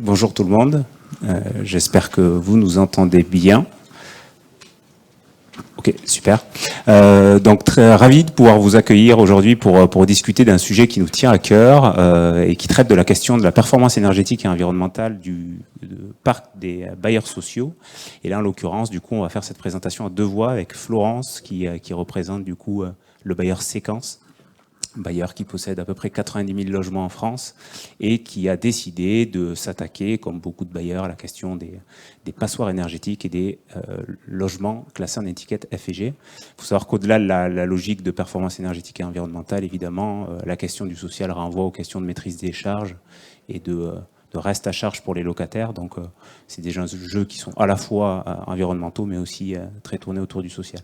Bonjour tout le monde, j'espère que vous nous entendez bien. Ok, super. Donc très ravi de pouvoir vous accueillir aujourd'hui pour discuter d'un sujet qui nous tient à cœur et qui traite de la question de la performance énergétique et environnementale du parc des bailleurs sociaux. Et là, en l'occurrence, du coup, on va faire cette présentation à deux voix avec Florence qui représente du coup le bailleur Séquence, bailleur qui possède à peu près 90 000 logements en France et qui a décidé de s'attaquer, comme beaucoup de bailleurs, à la question des passoires énergétiques et des logements classés en étiquette F et G. Il faut savoir qu'au-delà de la logique de performance énergétique et environnementale, évidemment, la question du social renvoie aux questions de maîtrise des charges et de reste à charge pour les locataires. Donc, c'est des jeux qui sont à la fois environnementaux, mais aussi très tournés autour du social.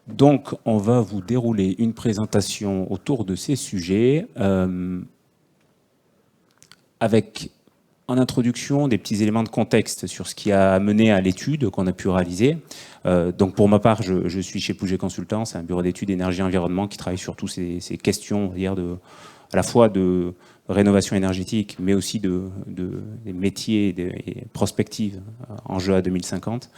Donc, on va vous dérouler une présentation autour de ces sujets avec, en introduction, des petits éléments de contexte sur ce qui a mené à l'étude qu'on a pu réaliser. Donc, pour ma part, je suis chez Pouget Consultants, c'est un bureau d'études énergie et environnement qui travaille sur toutes ces questions, on va dire, à la fois de rénovation énergétique, mais aussi des métiers et prospectives en jeu à 2050.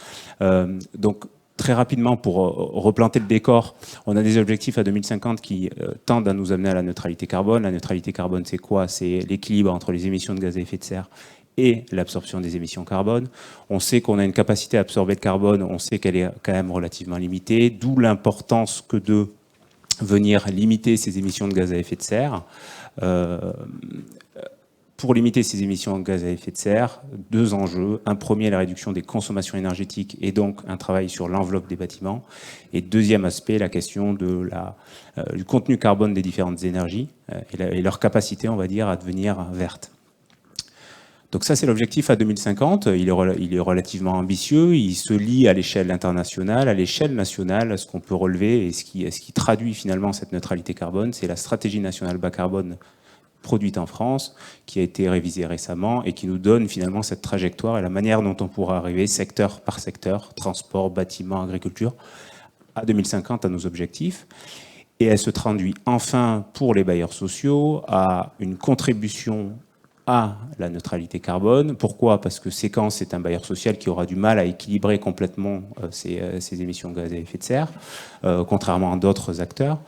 Donc, très rapidement, pour replanter le décor, on a des objectifs à 2050 qui tendent à nous amener à la neutralité carbone. La neutralité carbone, c'est quoi? C'est l'équilibre entre les émissions de gaz à effet de serre et l'absorption des émissions carbone. On sait qu'on a une capacité à absorber le carbone, on sait qu'elle est quand même relativement limitée, d'où l'importance que de venir limiter ces émissions de gaz à effet de serre. Pour limiter ces émissions de gaz à effet de serre, deux enjeux. Un premier, la réduction des consommations énergétiques et donc un travail sur l'enveloppe des bâtiments. Et deuxième aspect, la question du contenu carbone des différentes énergies et leur capacité, on va dire, à devenir vertes. Donc ça, c'est l'objectif à 2050. Il est relativement ambitieux. Il se lie à l'échelle internationale, à l'échelle nationale. Ce qu'on peut relever et ce qui traduit finalement cette neutralité carbone, c'est la stratégie nationale bas carbone produite en France, qui a été révisée récemment et qui nous donne finalement cette trajectoire et la manière dont on pourra arriver secteur par secteur, transport, bâtiment, agriculture, à 2050 à nos objectifs. Et elle se traduit enfin pour les bailleurs sociaux à une contribution à la neutralité carbone. Pourquoi? Parce que Séquence est un bailleur social qui aura du mal à équilibrer complètement ses émissions de gaz à effet de serre, contrairement à d'autres acteurs.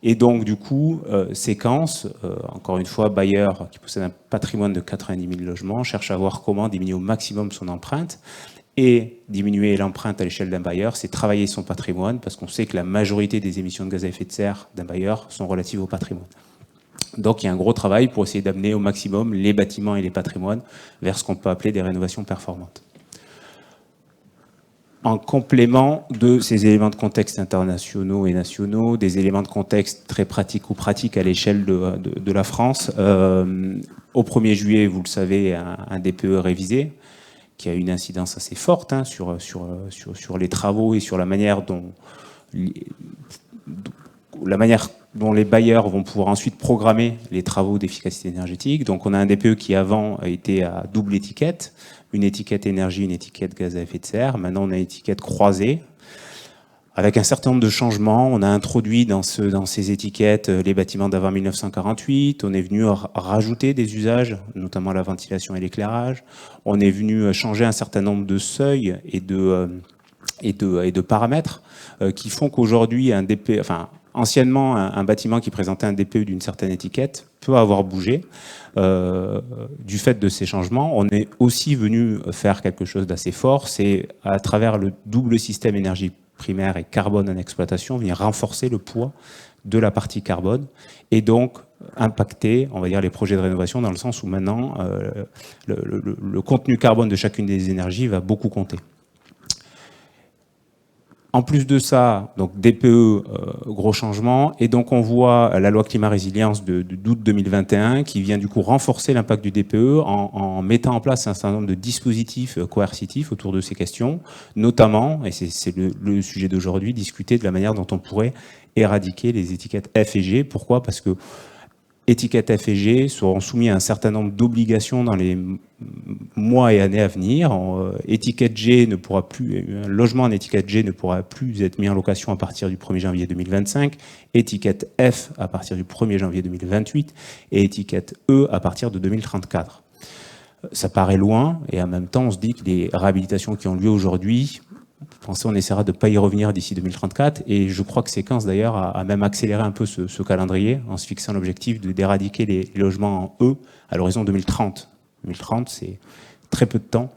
Et donc, du coup, Séquence, encore une fois, bailleur qui possède un patrimoine de 90 000 logements, cherche à voir comment diminuer au maximum son empreinte. Et diminuer l'empreinte à l'échelle d'un bailleur, c'est travailler son patrimoine, parce qu'on sait que la majorité des émissions de gaz à effet de serre d'un bailleur sont relatives au patrimoine. Donc, il y a un gros travail pour essayer d'amener au maximum les bâtiments et les patrimoines vers ce qu'on peut appeler des rénovations performantes. En complément de ces éléments de contexte internationaux et nationaux, des éléments de contexte très pratiques ou pratiques à l'échelle de la France, au 1er juillet, vous le savez, un DPE révisé, qui a une incidence assez forte sur les travaux et sur la manière dont les bailleurs vont pouvoir ensuite programmer les travaux d'efficacité énergétique. Donc on a un DPE qui avant a été à double étiquette, une étiquette énergie, une étiquette gaz à effet de serre. Maintenant on a une étiquette croisée. Avec un certain nombre de changements, on a introduit dans ces étiquettes les bâtiments d'avant 1948, on est venu rajouter des usages, notamment la ventilation et l'éclairage, on est venu changer un certain nombre de seuils et de paramètres qui font qu'aujourd'hui un DPE, anciennement, un bâtiment qui présentait un DPE d'une certaine étiquette peut avoir bougé. Du fait de ces changements, on est aussi venu faire quelque chose d'assez fort, c'est à travers le double système énergie primaire et carbone en exploitation, venir renforcer le poids de la partie carbone et donc impacter, on va dire, les projets de rénovation dans le sens où maintenant le contenu carbone de chacune des énergies va beaucoup compter. En plus de ça, donc DPE, gros changement, et donc on voit la loi climat résilience d'août 2021 qui vient du coup renforcer l'impact du DPE en mettant en place un certain nombre de dispositifs coercitifs autour de ces questions, notamment, et c'est le sujet d'aujourd'hui, discuter de la manière dont on pourrait éradiquer les étiquettes F et G. Pourquoi? Parce que étiquettes F et G seront soumis à un certain nombre d'obligations dans les mois et années à venir. Étiquette G ne pourra plus, un logement en étiquette G ne pourra plus être mis en location à partir du 1er janvier 2025, étiquette F à partir du 1er janvier 2028 et étiquette E à partir de 2034. Ça paraît loin, et en même temps, on se dit que les réhabilitations qui ont lieu aujourd'hui, on essaiera de ne pas y revenir d'ici 2034, et je crois que Séquence d'ailleurs a même accéléré un peu ce calendrier en se fixant l'objectif d'éradiquer les logements en E à l'horizon 2030. 2030, c'est très peu de temps,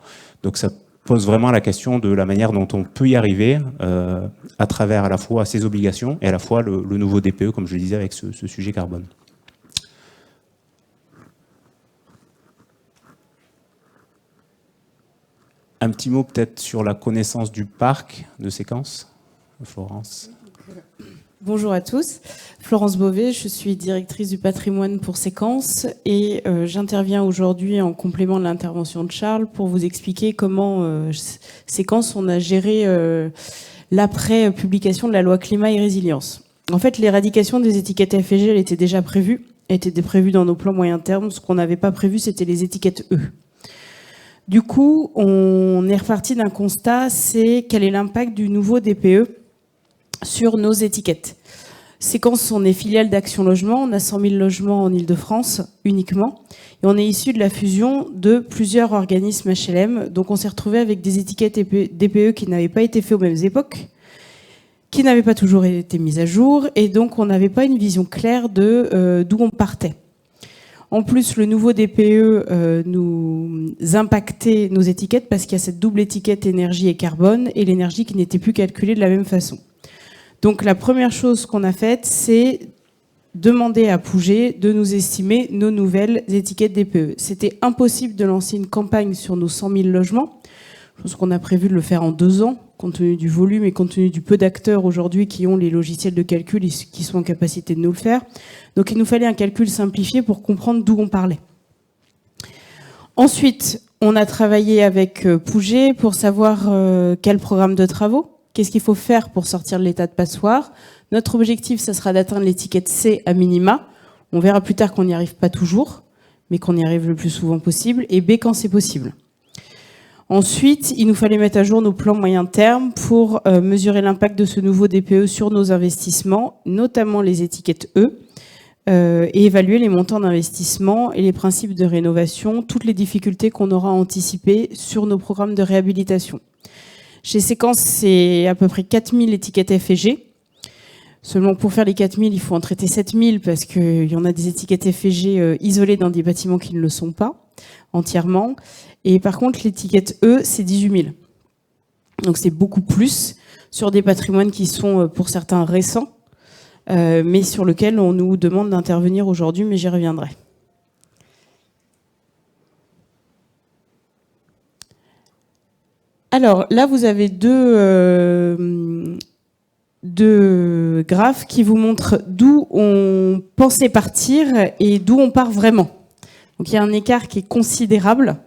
donc ça pose vraiment la question de la manière dont on peut y arriver à travers à la fois ces obligations et à la fois le nouveau DPE, comme je le disais, avec ce sujet carbone. Un petit mot peut-être sur la connaissance du parc de Séquence, Florence. Bonjour à tous, Florence Beauvais, je suis directrice du patrimoine pour Séquence et j'interviens aujourd'hui en complément de l'intervention de Charles pour vous expliquer comment Séquence on a géré l'après-publication de la loi climat et résilience. En fait, l'éradication des étiquettes F et G, elle était déjà prévue, dans nos plans moyen terme. Ce qu'on n'avait pas prévu, c'était les étiquettes E. Du coup, on est reparti d'un constat, c'est quel est l'impact du nouveau DPE sur nos étiquettes. Séquence, on est filiale d'Action Logement, on a 100 000 logements en Ile-de-France uniquement, et on est issu de la fusion de plusieurs organismes HLM, donc on s'est retrouvé avec des étiquettes DPE qui n'avaient pas été faites aux mêmes époques, qui n'avaient pas toujours été mises à jour, et donc on n'avait pas une vision claire de d'où on partait. En plus, le nouveau DPE nous impactait nos étiquettes parce qu'il y a cette double étiquette énergie et carbone, et l'énergie qui n'était plus calculée de la même façon. Donc la première chose qu'on a faite, c'est demander à Pouget de nous estimer nos nouvelles étiquettes DPE. C'était impossible de lancer une campagne sur nos 100 000 logements. Je pense qu'on a prévu de le faire en 2 ans, compte tenu du volume et compte tenu du peu d'acteurs aujourd'hui qui ont les logiciels de calcul et qui sont en capacité de nous le faire. Donc il nous fallait un calcul simplifié pour comprendre d'où on parlait. Ensuite, on a travaillé avec Pouget pour savoir quel programme de travaux, qu'est-ce qu'il faut faire pour sortir de l'état de passoire. Notre objectif, ça sera d'atteindre l'étiquette C à minima. On verra plus tard qu'on n'y arrive pas toujours, mais qu'on y arrive le plus souvent possible, et B quand c'est possible. Ensuite, il nous fallait mettre à jour nos plans moyen terme pour mesurer l'impact de ce nouveau DPE sur nos investissements, notamment les étiquettes E, et évaluer les montants d'investissement et les principes de rénovation, toutes les difficultés qu'on aura anticipées sur nos programmes de réhabilitation. Chez Séquence, c'est à peu près 4000 étiquettes F et G. Seulement pour faire les 4000, il faut en traiter 7000 parce qu'il y en a des étiquettes F et G isolées dans des bâtiments qui ne le sont pas entièrement. Et par contre, l'étiquette E, c'est 18 000. Donc c'est beaucoup plus sur des patrimoines qui sont pour certains récents, mais sur lesquels on nous demande d'intervenir aujourd'hui, mais j'y reviendrai. Alors là, vous avez deux graphes qui vous montrent d'où on pensait partir et d'où on part vraiment. Donc il y a un écart qui est considérable.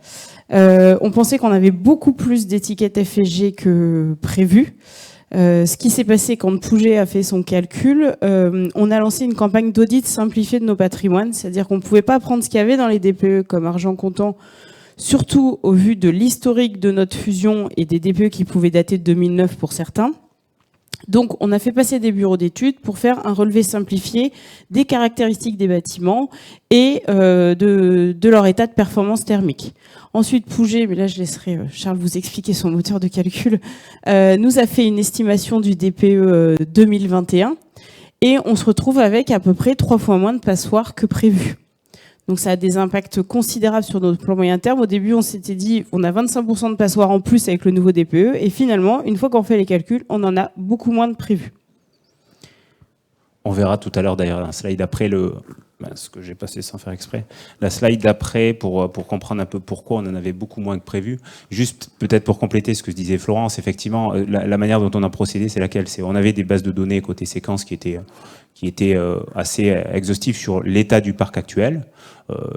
On pensait qu'on avait beaucoup plus d'étiquettes F et G que prévu. Ce qui s'est passé quand Pouget a fait son calcul, on a lancé une campagne d'audit simplifiée de nos patrimoines, c'est-à-dire qu'on ne pouvait pas prendre ce qu'il y avait dans les DPE comme argent comptant, surtout au vu de l'historique de notre fusion et des DPE qui pouvaient dater de 2009 pour certains. Donc, on a fait passer des bureaux d'études pour faire un relevé simplifié des caractéristiques des bâtiments et de leur état de performance thermique. Ensuite, Pouget, mais là je laisserai Charles vous expliquer son moteur de calcul, nous a fait une estimation du DPE 2021 et on se retrouve avec à peu près 3 fois moins de passoires que prévu. Donc ça a des impacts considérables sur notre plan moyen terme. Au début, on s'était dit on a 25% de passoires en plus avec le nouveau DPE. Et finalement, une fois qu'on fait les calculs, on en a beaucoup moins de prévu. On verra tout à l'heure d'ailleurs un slide après ce que j'ai passé sans faire exprès. La slide d'après pour comprendre un peu pourquoi on en avait beaucoup moins que prévu. Juste peut-être pour compléter ce que disait Florence, effectivement, la manière dont on a procédé, c'est laquelle ? On avait des bases de données côté séquence qui étaient assez exhaustives sur l'état du parc actuel,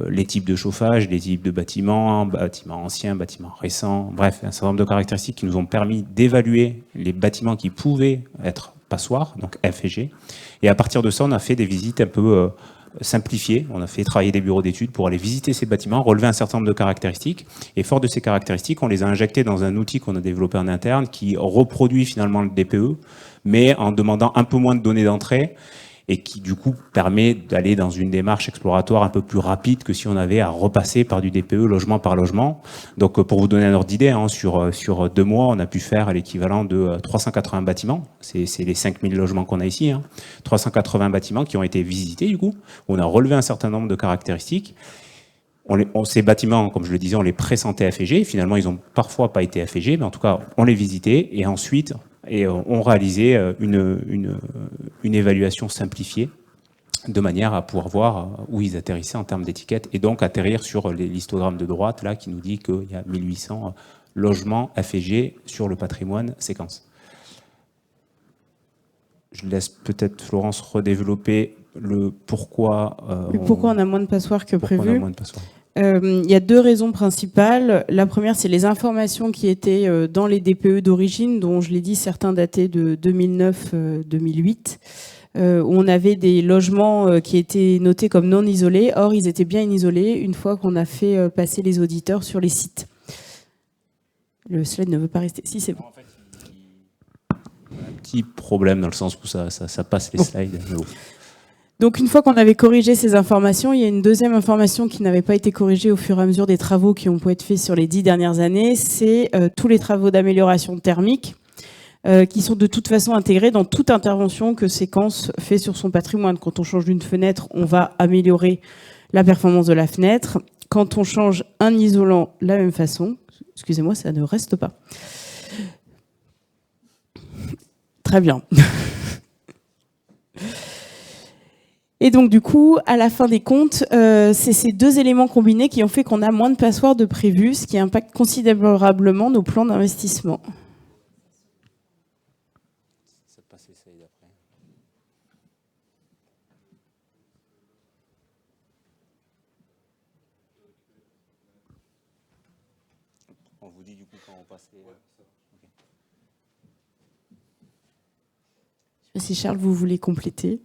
les types de chauffage, les types de bâtiments anciens, bâtiments récents, bref, un certain nombre de caractéristiques qui nous ont permis d'évaluer les bâtiments qui pouvaient être passoires, donc F et G. Et à partir de ça, on a fait des visites un peu simplifiées. On a fait travailler des bureaux d'études pour aller visiter ces bâtiments, relever un certain nombre de caractéristiques. Et fort de ces caractéristiques, on les a injectées dans un outil qu'on a développé en interne qui reproduit finalement le DPE, mais en demandant un peu moins de données d'entrée et qui du coup permet d'aller dans une démarche exploratoire un peu plus rapide que si on avait à repasser par du DPE logement par logement. Donc pour vous donner un ordre d'idée, hein, sur 2 mois, on a pu faire l'équivalent de 380 bâtiments, c'est les 5000 logements qu'on a ici, hein. 380 bâtiments qui ont été visités du coup, on a relevé un certain nombre de caractéristiques. Ces bâtiments, comme je le disais, on les pressentait FEG, finalement ils n'ont parfois pas été FEG, mais en tout cas on les visitait et ensuite on réalisait une évaluation simplifiée de manière à pouvoir voir où ils atterrissaient en termes d'étiquette et donc atterrir sur l'histogramme de droite là qui nous dit qu'il y a 1800 logements FEG sur le patrimoine séquence. Je laisse peut-être Florence redévelopper le pourquoi. Pourquoi on a moins de passoires que prévu. On a moins de passoires. Il y a 2 raisons principales. La première, c'est les informations qui étaient dans les DPE d'origine, dont je l'ai dit, certains dataient de 2009-2008, où on avait des logements qui étaient notés comme non isolés. Or, ils étaient bien isolés une fois qu'on a fait passer les auditeurs sur les sites. Le slide ne veut pas rester. Si, c'est bon. En fait, il y a un petit problème dans le sens où ça passe les slides. Donc une fois qu'on avait corrigé ces informations, il y a une deuxième information qui n'avait pas été corrigée au fur et à mesure des travaux qui ont pu être faits sur les 10 dernières années, c'est tous les travaux d'amélioration thermique qui sont de toute façon intégrés dans toute intervention que Séquence fait sur son patrimoine. Quand on change d'une fenêtre, on va améliorer la performance de la fenêtre. Quand on change un isolant, la même façon. Excusez-moi, ça ne reste pas. Très bien. Et donc du coup, à la fin des comptes, c'est ces 2 éléments combinés qui ont fait qu'on a moins de passoires de prévus, ce qui impacte considérablement nos plans d'investissement. On vous dit du coup quand on passe les... Je sais pas si Charles, vous voulez compléter.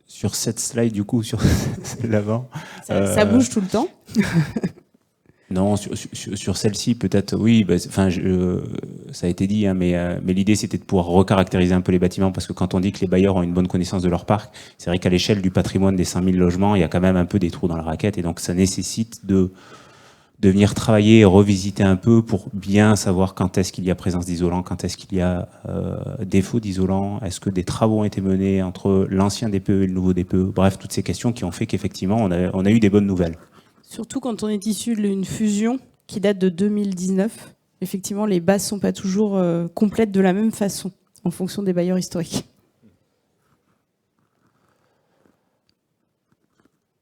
Sur cette slide, du coup, sur l'avant. Ça bouge tout le temps. Non, sur celle-ci, peut-être, oui. Ça a été dit, hein, mais l'idée, c'était de pouvoir recaractériser un peu les bâtiments, parce que quand on dit que les bailleurs ont une bonne connaissance de leur parc, c'est vrai qu'à l'échelle du patrimoine des 5000 logements, il y a quand même un peu des trous dans la raquette, et donc ça nécessite de venir travailler et revisiter un peu pour bien savoir quand est-ce qu'il y a présence d'isolant, quand est-ce qu'il y a défaut d'isolant, est-ce que des travaux ont été menés entre l'ancien DPE et le nouveau DPE, bref, toutes ces questions qui ont fait qu'effectivement, on a eu des bonnes nouvelles. Surtout quand on est issu d'une fusion qui date de 2019, effectivement, les bases ne sont pas toujours complètes de la même façon, en fonction des bailleurs historiques.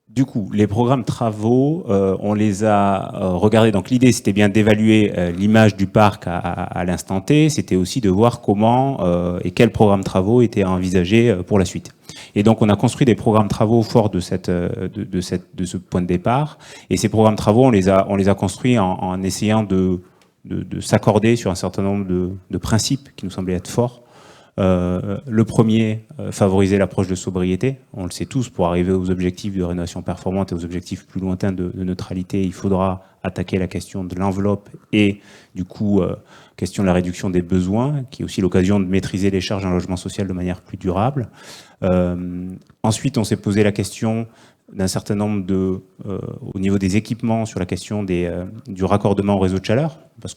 Du coup, les programmes travaux, on les a regardés. Donc l'idée, c'était bien d'évaluer l'image du parc à l'instant T. C'était aussi de voir comment et quels programmes travaux étaient envisagés pour la suite. Et donc, on a construit des programmes travaux forts de ce point de départ. Et ces programmes travaux, on les a construits en essayant de s'accorder sur un certain nombre de principes qui nous semblaient être forts. Le premier, favoriser l'approche de sobriété. On le sait tous, pour arriver aux objectifs de rénovation performante et aux objectifs plus lointains de neutralité, il faudra attaquer la question de l'enveloppe et du coup, question de la réduction des besoins, qui est aussi l'occasion de maîtriser les charges en logement social de manière plus durable. Ensuite, on s'est posé la question d'un certain nombre au niveau des équipements, sur la question du raccordement au réseau de chaleur, parce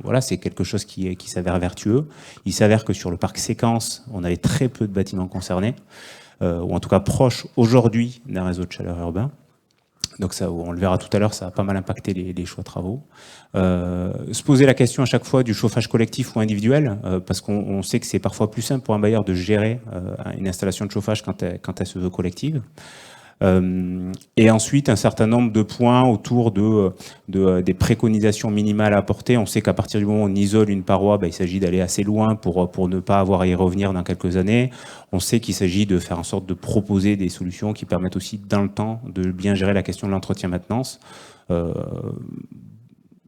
voilà, c'est quelque chose qui s'avère vertueux. Il s'avère que sur le parc Séquence, on avait très peu de bâtiments concernés, ou en tout cas proches aujourd'hui d'un réseau de chaleur urbain. Donc ça, on le verra tout à l'heure, ça a pas mal impacté les choix de travaux. Se poser la question à chaque fois du chauffage collectif ou individuel, parce qu'on sait que c'est parfois plus simple pour un bailleur de gérer une installation de chauffage quand elle se veut collective. Et ensuite, un certain nombre de points autour des préconisations minimales à apporter. On sait qu'à partir du moment où on isole une paroi, il s'agit d'aller assez loin pour ne pas avoir à y revenir dans quelques années. On sait qu'il s'agit de faire en sorte de proposer des solutions qui permettent aussi, dans le temps, de bien gérer la question de l'entretien-maintenance.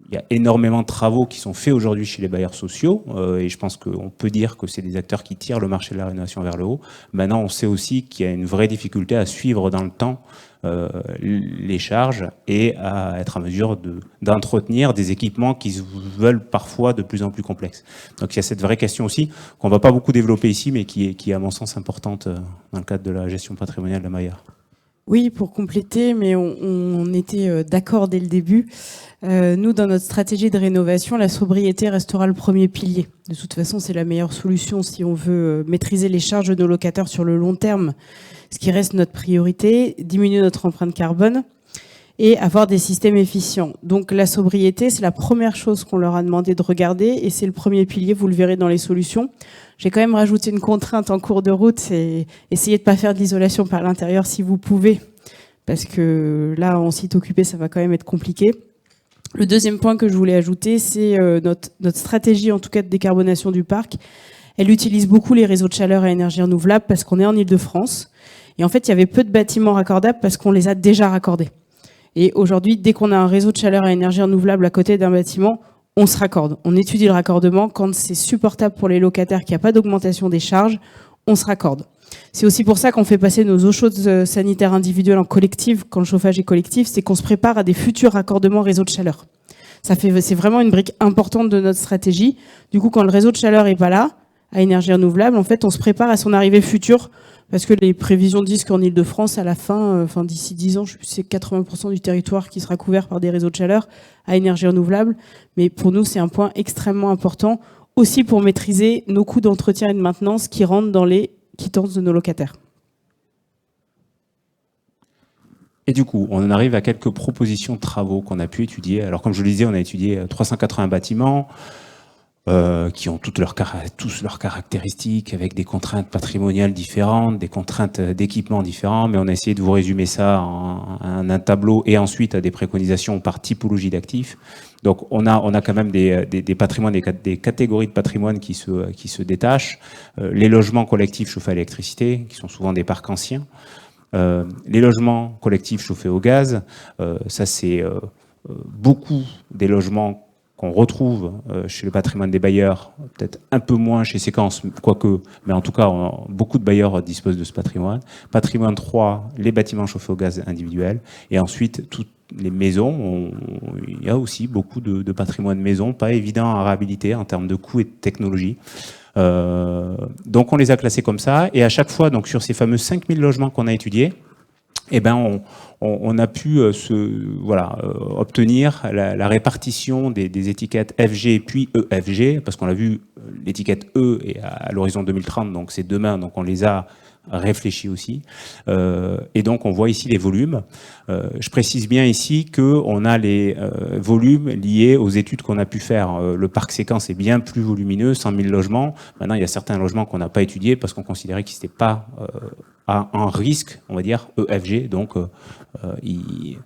il y a énormément de travaux qui sont faits aujourd'hui chez les bailleurs sociaux, et je pense qu'on peut dire que c'est des acteurs qui tirent le marché de la rénovation vers le haut. Maintenant, on sait aussi qu'il y a une vraie difficulté à suivre dans le temps les charges et à être en mesure d'entretenir des équipements qui se veulent parfois de plus en plus complexes. Donc il y a cette vraie question aussi, qu'on ne va pas beaucoup développer ici, mais qui est à mon sens importante dans le cadre de la gestion patrimoniale de Maillard. Oui, pour compléter, mais on était d'accord dès le début. Nous, dans notre stratégie de rénovation, la sobriété restera le premier pilier. De toute façon, c'est la meilleure solution si on veut maîtriser les charges de nos locataires sur le long terme, ce qui reste notre priorité, diminuer notre empreinte carbone et avoir des systèmes efficients. Donc la sobriété, c'est la première chose qu'on leur a demandé de regarder et c'est le premier pilier, vous le verrez dans les solutions. J'ai quand même rajouté une contrainte en cours de route, c'est essayer de ne pas faire de l'isolation par l'intérieur si vous pouvez, parce que là, en site occupé, ça va quand même être compliqué. Le deuxième point que je voulais ajouter, c'est notre stratégie, en tout cas de décarbonation du parc. Elle utilise beaucoup les réseaux de chaleur à énergie renouvelable parce qu'on est en Île-de-France. Et en fait, il y avait peu de bâtiments raccordables parce qu'on les a déjà raccordés. Et aujourd'hui, dès qu'on a un réseau de chaleur à énergie renouvelable à côté d'un bâtiment, on se raccorde. On étudie le raccordement. Quand c'est supportable pour les locataires, qu'il n'y a pas d'augmentation des charges, on se raccorde. C'est aussi pour ça qu'on fait passer nos eaux chaudes sanitaires individuelles en collective, quand le chauffage est collectif, c'est qu'on se prépare à des futurs raccordements réseau de chaleur. C'est vraiment une brique importante de notre stratégie. Du coup, quand le réseau de chaleur est pas là, à énergie renouvelable, en fait, on se prépare à son arrivée future, parce que les prévisions disent qu'en Île-de-France, à la fin, d'ici 10 ans, je sais plus, c'est 80% du territoire qui sera couvert par des réseaux de chaleur à énergie renouvelable. Mais pour nous, c'est un point extrêmement important, aussi pour maîtriser nos coûts d'entretien et de maintenance qui rentrent dans les quittances de nos locataires. Et du coup, on en arrive à quelques propositions de travaux qu'on a pu étudier. Alors, comme je le disais, on a étudié 380 bâtiments qui ont tous leurs caractéristiques, avec des contraintes patrimoniales différentes, des contraintes d'équipement différents, mais on a essayé de vous résumer ça en un tableau et ensuite à des préconisations par typologie d'actifs. Donc, on a quand même des patrimoines, des catégories de patrimoine qui se détachent. Les logements collectifs chauffés à l'électricité, qui sont souvent des parcs anciens. Les logements collectifs chauffés au gaz, ça c'est beaucoup des logements qu'on retrouve chez le patrimoine des bailleurs, peut-être un peu moins chez Séquence, quoique, mais en tout cas, beaucoup de bailleurs disposent de ce patrimoine. Patrimoine 3, les bâtiments chauffés au gaz individuels. Et ensuite, toutes les maisons, il y a aussi beaucoup de patrimoine maison, pas évident à réhabiliter en termes de coûts et de technologie. Donc on les a classés comme ça, et à chaque fois, donc sur ces fameux 5000 logements qu'on a étudiés, eh ben on a pu obtenir la répartition des étiquettes FG puis EFG, parce qu'on a vu l'étiquette E est à l'horizon 2030, donc c'est demain, donc on les a réfléchis aussi. Et donc on voit ici les volumes. Je précise bien ici qu'on a les volumes liés aux études qu'on a pu faire. Le parc Séquence est bien plus volumineux, 100 000 logements. Maintenant, il y a certains logements qu'on n'a pas étudiés parce qu'on considérait qu'ils n'étaient pas à un risque, on va dire, EFG. Donc, ils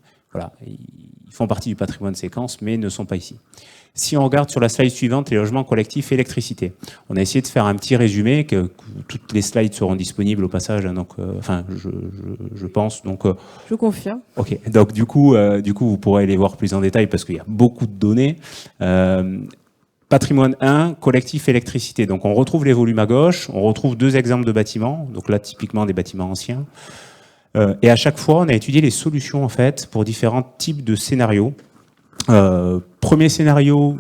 font partie du patrimoine Séquence, mais ne sont pas ici. Si on regarde sur la slide suivante, les logements collectifs électricité, on a essayé de faire un petit résumé, que toutes les slides seront disponibles au passage, donc, je pense. Donc, je confirme. Ok, donc du coup, vous pourrez les voir plus en détail parce qu'il y a beaucoup de données. Patrimoine 1, collectif électricité. Donc on retrouve les volumes à gauche, on retrouve 2 exemples de bâtiments, donc là typiquement des bâtiments anciens. Et à chaque fois, on a étudié les solutions en fait pour différents types de scénarios. Premier scénario,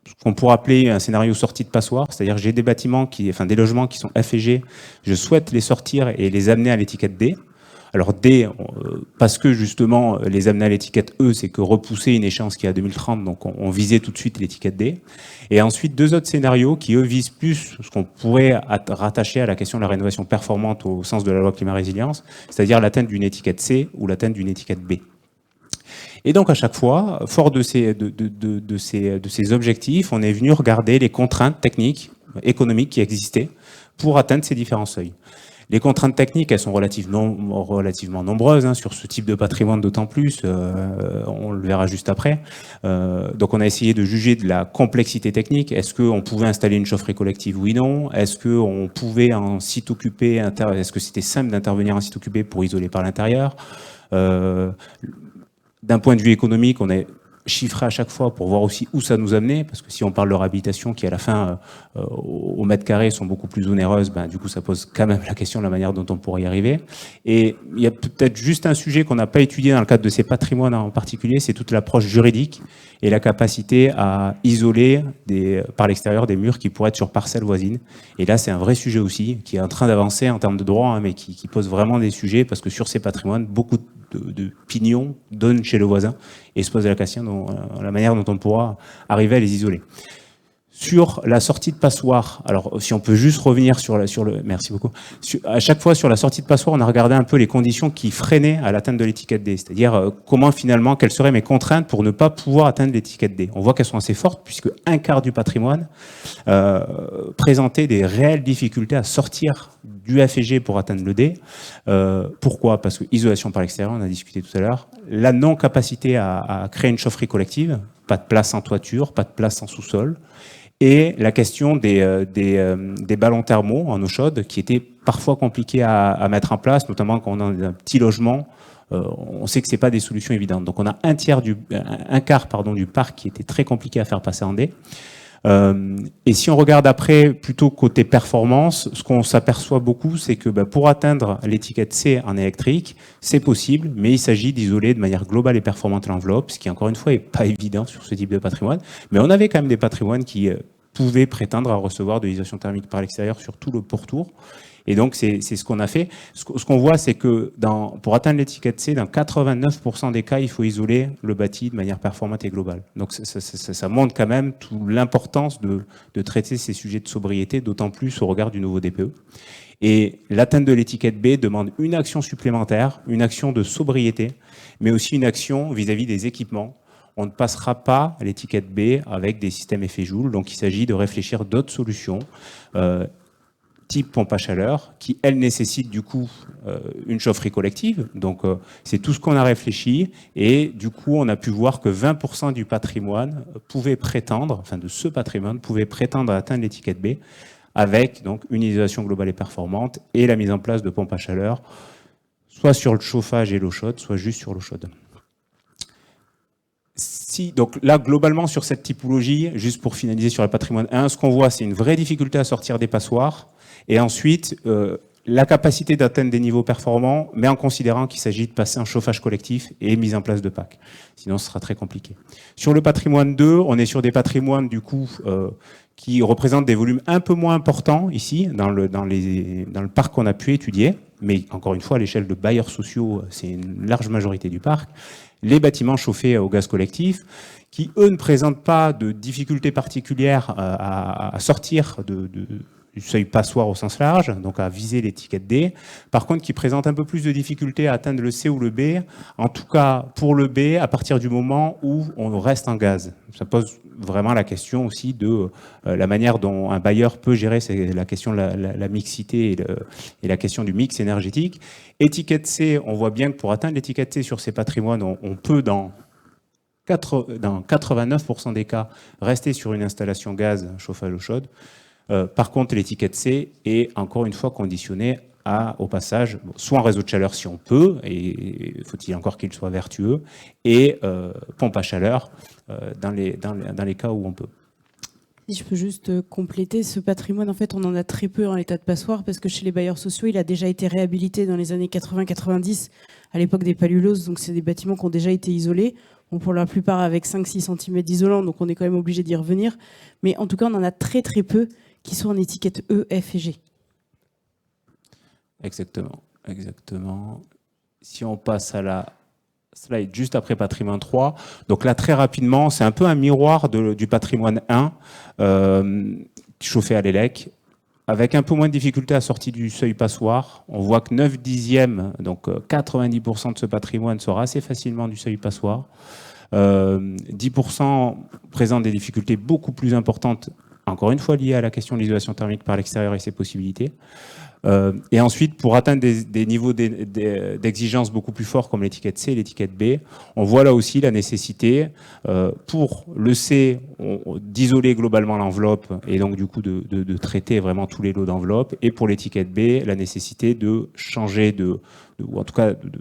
ce qu'on pourrait appeler un scénario sortie de passoire, c'est-à-dire j'ai des bâtiments des logements qui sont F et G, je souhaite les sortir et les amener à l'étiquette D. Alors D, parce que justement les amener à l'étiquette E, c'est que repousser une échéance qui est à 2030, donc on visait tout de suite l'étiquette D. Et ensuite 2 autres scénarios qui eux visent plus ce qu'on pourrait rattacher à la question de la rénovation performante au sens de la loi climat résilience, c'est-à-dire l'atteinte d'une étiquette C ou l'atteinte d'une étiquette B. Et donc à chaque fois, fort de ces objectifs, on est venu regarder les contraintes techniques, économiques qui existaient pour atteindre ces différents seuils. Les contraintes techniques, elles sont relativement nombreuses sur ce type de patrimoine, d'autant plus, on le verra juste après. Donc on a essayé de juger de la complexité technique. Est-ce qu'on pouvait installer une chaufferie collective, oui, non? Est-ce qu'on pouvait en site occupé, est-ce que c'était simple d'intervenir en site occupé pour isoler par l'intérieur? D'un point de vue économique, on a chiffrer à chaque fois pour voir aussi où ça nous amenait, parce que si on parle de réhabilitation qui à la fin au mètre carré sont beaucoup plus onéreuses, du coup ça pose quand même la question de la manière dont on pourrait y arriver. Et il y a peut-être juste un sujet qu'on n'a pas étudié dans le cadre de ces patrimoines en particulier, c'est toute l'approche juridique et la capacité à isoler par l'extérieur des murs qui pourraient être sur parcelles voisines. Et là c'est un vrai sujet aussi qui est en train d'avancer en termes de droit, mais qui pose vraiment des sujets, parce que sur ces patrimoines, beaucoup de pignons donnent chez le voisin et se pose la question la manière dont on pourra arriver à les isoler. Sur la sortie de passoire, alors si on peut juste revenir sur le merci beaucoup. À chaque fois sur la sortie de passoire, on a regardé un peu les conditions qui freinaient à l'atteinte de l'étiquette D, c'est-à-dire comment finalement, quelles seraient mes contraintes pour ne pas pouvoir atteindre l'étiquette D. On voit qu'elles sont assez fortes puisque un quart du patrimoine présentait des réelles difficultés à sortir du FG pour atteindre le D. Pourquoi ? Parce que isolation par l'extérieur, on a discuté tout à l'heure, la non-capacité à créer une chaufferie collective, pas de place en toiture, pas de place en sous-sol, et la question des ballons thermaux en eau chaude, qui étaient parfois compliqués à mettre en place, notamment quand on a un petit logement. On sait que c'est pas des solutions évidentes. Donc on a un quart du parc qui était très compliqué à faire passer en D. Et si on regarde après plutôt côté performance, ce qu'on s'aperçoit beaucoup, c'est que pour atteindre l'étiquette C en électrique, c'est possible, mais il s'agit d'isoler de manière globale et performante l'enveloppe, ce qui encore une fois est pas évident sur ce type de patrimoine. Mais on avait quand même des patrimoines qui pouvaient prétendre à recevoir de l'isolation thermique par l'extérieur sur tout le pourtour. Et donc, c'est ce qu'on a fait. Ce qu'on voit, c'est que pour atteindre l'étiquette C, dans 89% des cas, il faut isoler le bâti de manière performante et globale. Donc, ça montre quand même toute l'importance de traiter ces sujets de sobriété, d'autant plus au regard du nouveau DPE. Et l'atteinte de l'étiquette B demande une action supplémentaire, une action de sobriété, mais aussi une action vis-à-vis des équipements. On ne passera pas à l'étiquette B avec des systèmes effet Joule. Donc, il s'agit de réfléchir d'autres solutions. Type pompe à chaleur, qui, elle, nécessite du coup une chaufferie collective. Donc, c'est tout ce qu'on a réfléchi. Et du coup, on a pu voir que 20% du patrimoine pouvait prétendre, enfin de ce patrimoine, pouvait prétendre à atteindre l'étiquette B avec donc une isolation globale et performante et la mise en place de pompes à chaleur, soit sur le chauffage et l'eau chaude, soit juste sur l'eau chaude. Donc là, globalement, sur cette typologie, juste pour finaliser sur le patrimoine 1, ce qu'on voit, c'est une vraie difficulté à sortir des passoires. Et ensuite, la capacité d'atteindre des niveaux performants, mais en considérant qu'il s'agit de passer un chauffage collectif et mise en place de PAC. Sinon, ce sera très compliqué. Sur le patrimoine 2, on est sur des patrimoines, du coup, qui représentent des volumes un peu moins importants, ici, dans le parc qu'on a pu étudier. Mais encore une fois, à l'échelle de bailleurs sociaux, c'est une large majorité du parc. Les bâtiments chauffés au gaz collectif, qui, eux, ne présentent pas de difficultés particulières à sortir du seuil passoire au sens large, donc à viser l'étiquette D. Par contre, qui présentent un peu plus de difficultés à atteindre le C ou le B, en tout cas pour le B, à partir du moment où on reste en gaz. Ça pose vraiment la question aussi de la manière dont un bailleur peut gérer la question de la mixité et la question du mix énergétique. Étiquette C, on voit bien que pour atteindre l'étiquette C sur ces patrimoines, on peut dans 89% des cas rester sur une installation gaz chauffage eau chaude. Par contre, l'étiquette C est encore une fois conditionnée au passage, soit en réseau de chaleur si on peut, et faut-il encore qu'il soit vertueux, et pompe à chaleur dans les cas où on peut. Si je peux juste compléter, ce patrimoine, en fait, on en a très peu en l'état de passoire, parce que chez les bailleurs sociaux, il a déjà été réhabilité dans les années 80-90, à l'époque des paluloses, donc c'est des bâtiments qui ont déjà été isolés. Bon, pour la plupart avec 5-6 cm d'isolant, donc on est quand même obligé d'y revenir. Mais en tout cas, on en a très très peu qui sont en étiquette E, F et G. Exactement. Si on passe à la slide juste après patrimoine 3, donc là très rapidement, c'est un peu un miroir du patrimoine 1, chauffé à l'élec, avec un peu moins de difficulté à sortir du seuil passoire. On voit que 9 dixièmes, donc 90% de ce patrimoine sort assez facilement du seuil passoire. 10% présentent des difficultés beaucoup plus importantes, encore une fois liées à la question de l'isolation thermique par l'extérieur et ses possibilités. Et ensuite, pour atteindre des niveaux d'exigence beaucoup plus forts comme l'étiquette C et l'étiquette B, on voit là aussi la nécessité pour le C d'isoler globalement l'enveloppe et donc du coup de traiter vraiment tous les lots d'enveloppe, et pour l'étiquette B, la nécessité de changer ou en tout cas de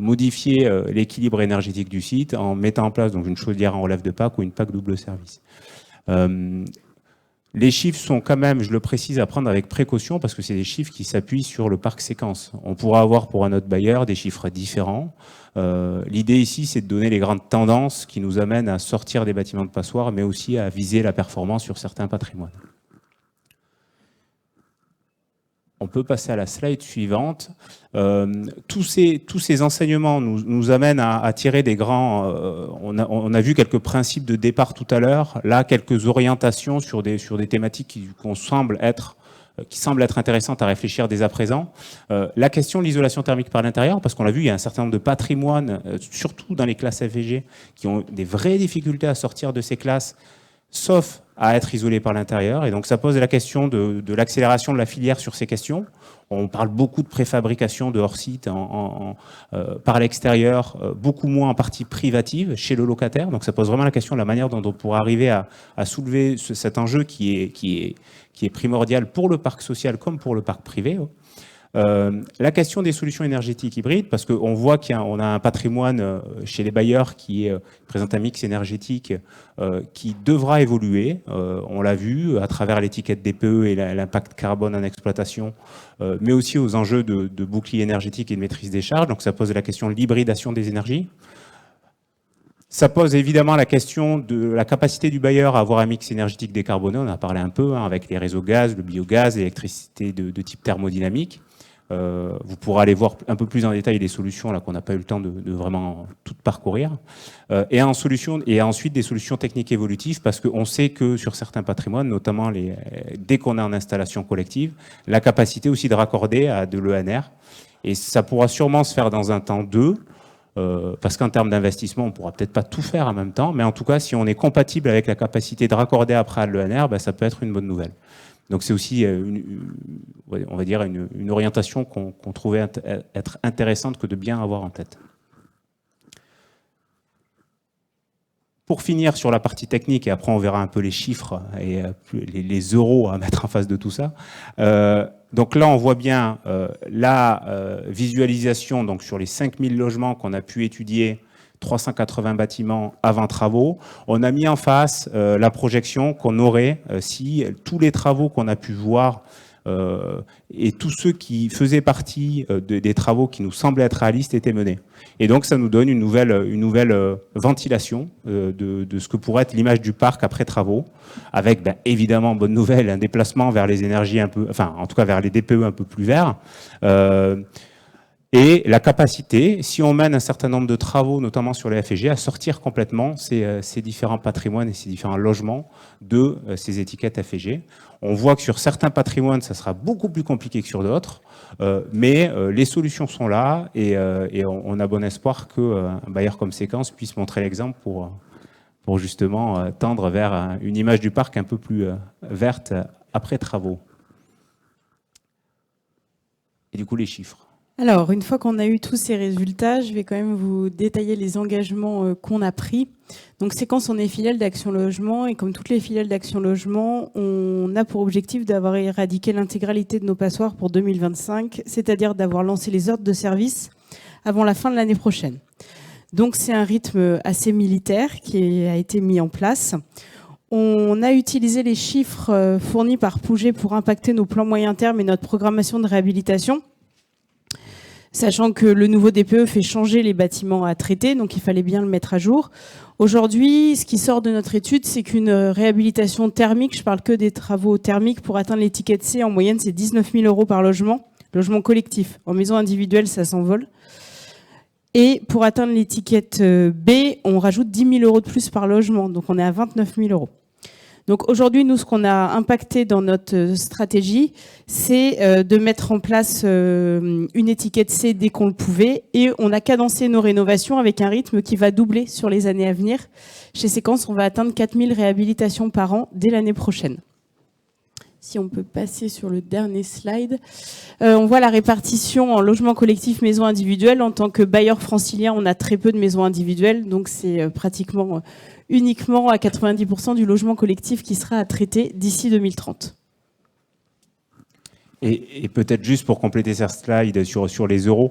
modifier l'équilibre énergétique du site en mettant en place donc une chaudière en relève de Pâques ou une PAC double service. Les chiffres sont quand même, je le précise, à prendre avec précaution parce que c'est des chiffres qui s'appuient sur le parc séquence. On pourra avoir pour un autre bailleur des chiffres différents. L'idée ici, c'est de donner les grandes tendances qui nous amènent à sortir des bâtiments de passoire, mais aussi à viser la performance sur certains patrimoines. On peut passer à la slide suivante. Tous ces enseignements nous amènent à tirer des grands... on a vu quelques principes de départ tout à l'heure. Là, quelques orientations sur des thématiques qui semblent être intéressantes à réfléchir dès à présent. La question de l'isolation thermique par l'intérieur, parce qu'on l'a vu, il y a un certain nombre de patrimoines, surtout dans les classes F et G, qui ont des vraies difficultés à sortir de ces classes, sauf à être isolé par l'intérieur. Et donc ça pose la question de l'accélération de la filière sur ces questions. On parle beaucoup de préfabrication de hors-site par l'extérieur, beaucoup moins en partie privative chez le locataire. Donc ça pose vraiment la question de la manière dont on pourra arriver à soulever cet enjeu qui est primordial pour le parc social comme pour le parc privé. La question des solutions énergétiques hybrides, parce qu'on voit qu'on a un patrimoine chez les bailleurs qui présente un mix énergétique qui devra évoluer. On l'a vu à travers l'étiquette DPE et l'impact carbone en exploitation, mais aussi aux enjeux de bouclier énergétique et de maîtrise des charges. Donc ça pose la question de l'hybridation des énergies. Ça pose évidemment la question de la capacité du bailleur à avoir un mix énergétique décarboné. On en a parlé un peu avec les réseaux gaz, le biogaz, l'électricité de type thermodynamique. Vous pourrez aller voir un peu plus en détail les solutions là qu'on n'a pas eu le temps de vraiment toutes parcourir. Et ensuite des solutions techniques évolutives, parce qu'on sait que sur certains patrimoines, notamment dès qu'on est en installation collective, la capacité aussi de raccorder à de l'ENR. Et ça pourra sûrement se faire dans un temps 2, parce qu'en termes d'investissement, on ne pourra peut-être pas tout faire en même temps, mais en tout cas, si on est compatible avec la capacité de raccorder après à l'ENR, ça peut être une bonne nouvelle. Donc c'est aussi, on va dire, une orientation qu'on trouvait être intéressante que de bien avoir en tête. Pour finir sur la partie technique, et après on verra un peu les chiffres et les euros à mettre en face de tout ça. Donc là, on voit bien la visualisation donc sur les 5000 logements qu'on a pu étudier, 380 bâtiments avant travaux. On a mis en face la projection qu'on aurait si tous les travaux qu'on a pu voir et tous ceux qui faisaient partie des travaux qui nous semblaient être réalistes étaient menés. Et donc ça nous donne une nouvelle ventilation de ce que pourrait être l'image du parc après travaux, avec évidemment, bonne nouvelle, un déplacement vers les énergies un peu, enfin en tout cas vers les DPE un peu plus verts. Et la capacité, si on mène un certain nombre de travaux, notamment sur les F et G, à sortir complètement ces différents patrimoines et ces différents logements de ces étiquettes F et G. On voit que sur certains patrimoines, ça sera beaucoup plus compliqué que sur d'autres, mais les solutions sont là et on a bon espoir qu'un bailleur comme Séquence puisse montrer l'exemple pour justement tendre vers une image du parc un peu plus verte après travaux. Et du coup, les chiffres. Alors, une fois qu'on a eu tous ces résultats, je vais quand même vous détailler les engagements qu'on a pris. Donc, Séquence, on est filiale d'Action Logement et comme toutes les filiales d'Action Logement, on a pour objectif d'avoir éradiqué l'intégralité de nos passoires pour 2025, c'est-à-dire d'avoir lancé les ordres de service avant la fin de l'année prochaine. Donc, c'est un rythme assez militaire qui a été mis en place. On a utilisé les chiffres fournis par Pouget pour impacter nos plans moyen terme et notre programmation de réhabilitation, sachant que le nouveau DPE fait changer les bâtiments à traiter, donc il fallait bien le mettre à jour. Aujourd'hui, ce qui sort de notre étude, c'est qu'une réhabilitation thermique, je parle que des travaux thermiques, pour atteindre l'étiquette C, en moyenne, c'est 19 000 € par logement collectif. En maison individuelle, ça s'envole. Et pour atteindre l'étiquette B, on rajoute 10 000 € de plus par logement, donc on est à 29 000 €. Donc aujourd'hui, nous, ce qu'on a impacté dans notre stratégie, c'est de mettre en place une étiquette C dès qu'on le pouvait, et on a cadencé nos rénovations avec un rythme qui va doubler sur les années à venir. Chez Séquence, on va atteindre 4 000 réhabilitations par an dès l'année prochaine. Si on peut passer sur le dernier slide. On voit la répartition en logement collectif, maisons individuelles. En tant que bailleur francilien, on a très peu de maisons individuelles, donc c'est pratiquement uniquement à 90% du logement collectif qui sera à traiter d'ici 2030. Et peut-être juste pour compléter cette slide sur les euros,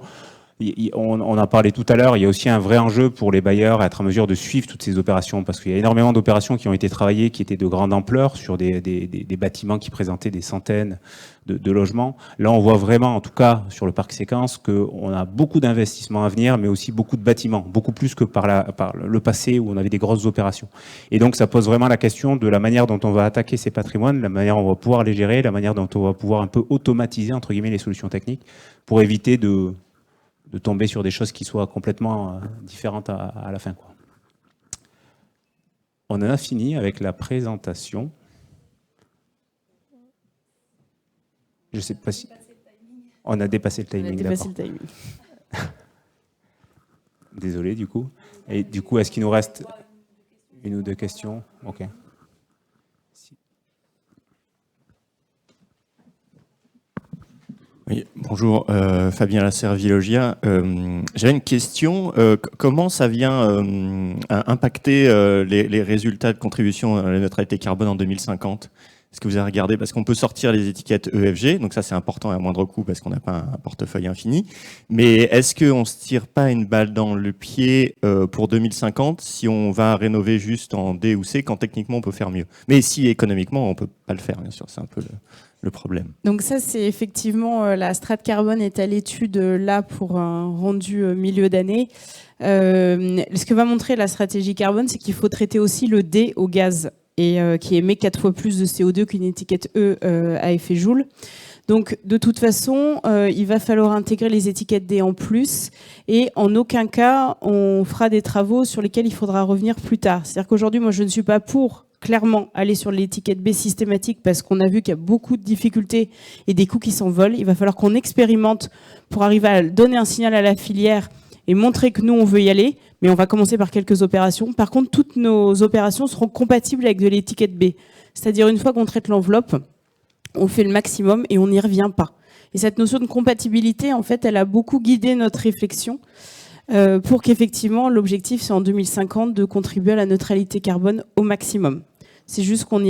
on a parlé tout à l'heure, il y a aussi un vrai enjeu pour les bailleurs à être en mesure de suivre toutes ces opérations, parce qu'il y a énormément d'opérations qui ont été travaillées, qui étaient de grande ampleur, sur des bâtiments qui présentaient des centaines de logements. Là, on voit vraiment, en tout cas sur le parc séquence, qu'on a beaucoup d'investissements à venir, mais aussi beaucoup de bâtiments, beaucoup plus que par le passé où on avait des grosses opérations. Et donc, ça pose vraiment la question de la manière dont on va attaquer ces patrimoines, la manière dont on va pouvoir les gérer, la manière dont on va pouvoir un peu automatiser, entre guillemets, les solutions techniques pour éviter de tomber sur des choses qui soient complètement différentes à la fin, quoi. On en a fini avec la présentation. Je ne sais pas si... On a dépassé le timing, d'accord. Désolé, du coup. Et du coup, est-ce qu'il nous reste une ou deux questions? Ok. Oui, bonjour, Fabien Lasserre-Villogia. J'avais une question. Comment ça vient impacter les résultats de contribution à la neutralité carbone en 2050? Est-ce que vous avez regardé? Parce qu'on peut sortir les étiquettes EFG, donc ça c'est important et à moindre coût parce qu'on n'a pas un portefeuille infini. Mais est-ce qu'on ne se tire pas une balle dans le pied pour 2050 si on va rénover juste en D ou C quand techniquement on peut faire mieux? Mais si économiquement on ne peut pas le faire, bien sûr, c'est un peu le problème. Donc ça, c'est effectivement, la strate carbone est à l'étude là pour un rendu milieu d'année. Ce que va montrer la stratégie carbone, c'est qu'il faut traiter aussi le D au gaz, et qui émet 4 fois plus de CO2 qu'une étiquette E à effet Joule. Donc de toute façon, il va falloir intégrer les étiquettes D en plus, et en aucun cas on fera des travaux sur lesquels il faudra revenir plus tard. C'est-à-dire qu'aujourd'hui, moi je ne suis pas pour clairement aller sur l'étiquette B systématique parce qu'on a vu qu'il y a beaucoup de difficultés et des coûts qui s'envolent. Il va falloir qu'on expérimente pour arriver à donner un signal à la filière et montrer que nous, on veut y aller. Mais on va commencer par quelques opérations. Par contre, toutes nos opérations seront compatibles avec de l'étiquette B. C'est-à-dire, une fois qu'on traite l'enveloppe, on fait le maximum et on n'y revient pas. Et cette notion de compatibilité, en fait, elle a beaucoup guidé notre réflexion pour qu'effectivement, l'objectif, c'est en 2050 de contribuer à la neutralité carbone au maximum. C'est juste qu'on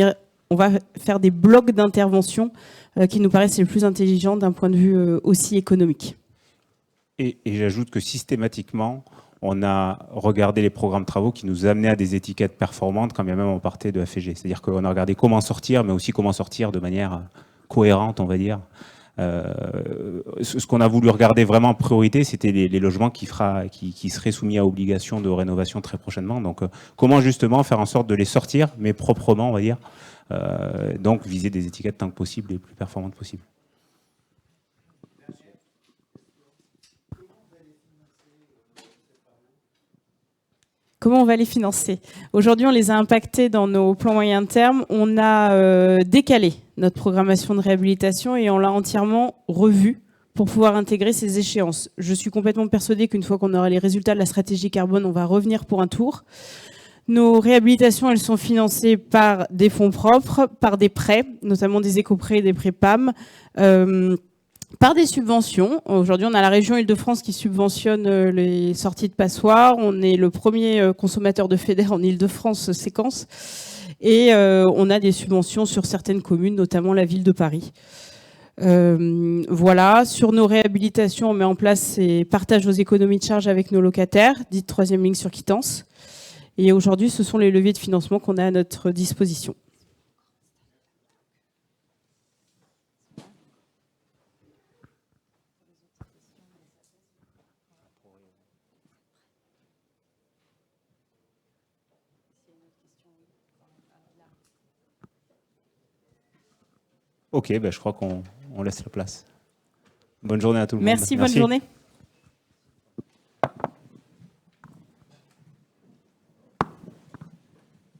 va faire des blocs d'intervention qui nous paraissent les plus intelligents d'un point de vue aussi économique. Et j'ajoute que systématiquement, on a regardé les programmes de travaux qui nous amenaient à des étiquettes performantes quand bien même on partait de FG. C'est-à-dire qu'on a regardé comment sortir, mais aussi comment sortir de manière cohérente, on va dire. Ce qu'on a voulu regarder vraiment en priorité, c'était les logements qui seraient soumis à obligation de rénovation très prochainement. Donc, comment justement faire en sorte de les sortir, mais proprement, on va dire. Donc, viser des étiquettes tant que possible, les plus performantes possibles. Comment on va les financer? Aujourd'hui, on les a impactés dans nos plans moyen terme. On a décalé notre programmation de réhabilitation et on l'a entièrement revue pour pouvoir intégrer ces échéances. Je suis complètement persuadée qu'une fois qu'on aura les résultats de la stratégie carbone, on va revenir pour un tour. Nos réhabilitations, elles sont financées par des fonds propres, par des prêts, notamment des éco-prêts et des prêts PAM, par des subventions. Aujourd'hui, on a la région Île-de-France qui subventionne les sorties de passoires. On est le premier consommateur de FEDER en Île-de-France séquence. Et on a des subventions sur certaines communes, notamment la ville de Paris. Voilà. Sur nos réhabilitations, on met en place ces partages aux économies de charges avec nos locataires, dite troisième ligne sur quittance. Et aujourd'hui, ce sont les leviers de financement qu'on a à notre disposition. Ok, ben je crois qu'on laisse la place. Bonne journée à tout le monde. Merci, bonne journée.